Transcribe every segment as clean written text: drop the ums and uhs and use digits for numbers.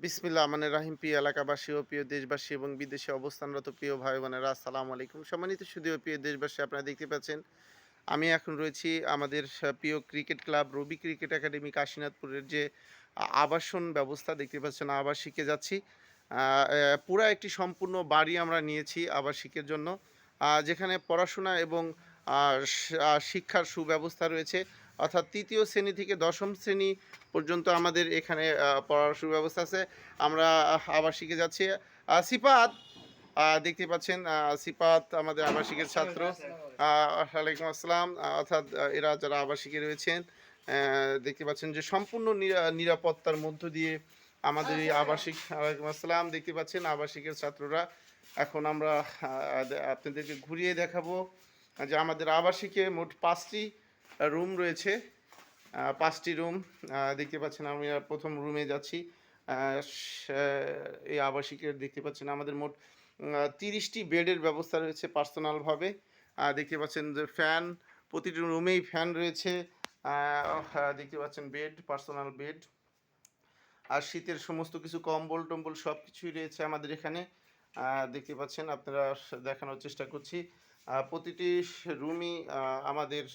বিসমিল্লাহ মানে রাহিম প্রিয় এলাকাবাসী ও প্রিয় দেশবাসী এবং বিদেশে অবস্থানরত প্রিয় ভাই বোনেরা আসসালামু আলাইকুম। সম্মানিত সুধীয় প্রিয় দেশবাসী, আপনারা দেখতে পাচ্ছেন আমি এখন রয়েছি আমাদের প্রিয় ক্রিকেট ক্লাব রবি ক্রিকেট একাডেমি কাশীনাথপুরের যে আবাসন ব্যবস্থা দেখতে পাচ্ছেন, আবাসিকে যাচ্ছি। পুরা একটি সম্পূর্ণ বাড়ি আমরা নিয়েছি আবাসিকের জন্য, যেখানে পড়াশোনা এবং শিক্ষার সুব্যবস্থা রয়েছে। অর্থাৎ ৩য় শ্রেণী থেকে ১০ম শ্রেণী পর্যন্ত আমাদের এখানে পড়ার সুব্যবস্থা আছে। আমরা আবাসিকে যাচ্ছি। সিফাত, দেখতে পাচ্ছেন সিফাত আমাদের আবাসিকের ছাত্র। ওয়ালাইকুম আসসালাম। অর্থাৎ এরা যারা আবাসিকে রয়েছেন, দেখতে পাচ্ছেন যে সম্পূর্ণ নিরাপত্তার মধ্য দিয়ে আমাদের এই আবাসিক। ওয়ালাইকুম আসসালাম। দেখতে পাচ্ছেন আবাসিকের ছাত্ররা। এখন আমরা আপনাদেরকে ঘুরিয়ে দেখাবো যে আমাদের আবাসিকে মোট ৫টি রুম রয়েছে। ৫টি রুম দেখতে পাচ্ছেন। আমি প্রথম রুমে যাচ্ছি। এই আবাসিকের দেখতে পাচ্ছেন আমাদের মোট ৩০টি বেডের ব্যবস্থা রয়েছে পার্সোনালভাবে। দেখতে পাচ্ছেন যে ফ্যান, প্রতিটি রুমেই ফ্যান রয়েছে। দেখতে পাচ্ছেন বেড, পার্সোনাল বেড। আর শীতের সমস্ত কিছু কম্বল টম্বল সব কিছুই রয়েছে আমাদের এখানে। দেখতে পাচ্ছেন, আপনারা দেখানোর চেষ্টা করছি। প্রতিটি রুমই আমাদের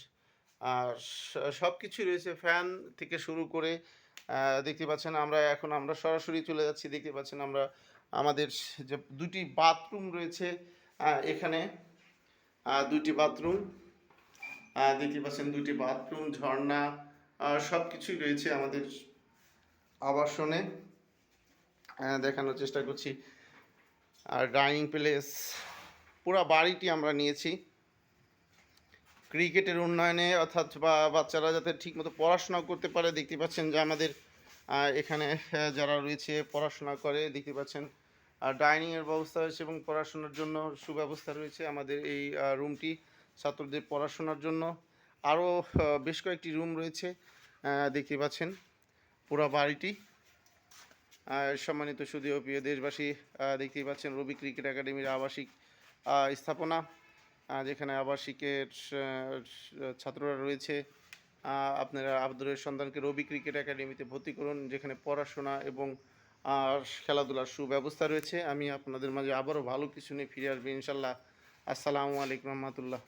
সব কিছুই রয়েছে, ফ্যান থেকে শুরু করে। দেখতে পাচ্ছেন আমরা সরাসরি চলে যাচ্ছি। দেখতে পাচ্ছেন আমরা আমাদের যে ২টি বাথরুম রয়েছে এখানে, ২টি বাথরুম। দেখতে পাচ্ছেন ২টি বাথরুম, ঝর্ণা, সব কিছুই রয়েছে আমাদের আবাসনে। দেখানোর চেষ্টা করছি। আর ডাইনিং প্লেস, পুরো বাড়িটি আমরা নিয়েছি ক্রিকেটের উন্নয়নে, অর্থাৎ বাচ্চারা যাতে ঠিকমতো পড়াশোনা করতে পারে। দেখতে পাচ্ছেন যে আমাদের এখানে যারা রয়েছে পড়াশোনা করে, দেখতে পাচ্ছেন ডাইনিংয়ের ব্যবস্থা রয়েছে এবং পড়াশোনার জন্য সুব্যবস্থা রয়েছে আমাদের এই রুমটি ছাত্রদের পড়াশোনার জন্য। আরও বেশ কয়েকটি রুম রয়েছে, দেখতে পাচ্ছেন পুরো বাড়িটি। সম্মানিত সুধী ও প্রিয় দেশবাসী, দেখতেই পাচ্ছেন রবি ক্রিকেট একাডেমির আবাসিক স্থাপনা, যেখানে আবাসিকের ছাত্ররা রয়েছে। আপনারা আপনাদের সন্তানকে রবি ক্রিকেট একাডেমিতে ভর্তি করুন, যেখানে পড়াশোনা এবং খেলাধুলার সুব্যবস্থা রয়েছে। আমি আপনাদের মাঝে আবারও ভালো কিছু নিয়ে ফিরে আসবো ইনশাল্লাহ। আসসালামু আলাইকুম রহমতুল্লাহ।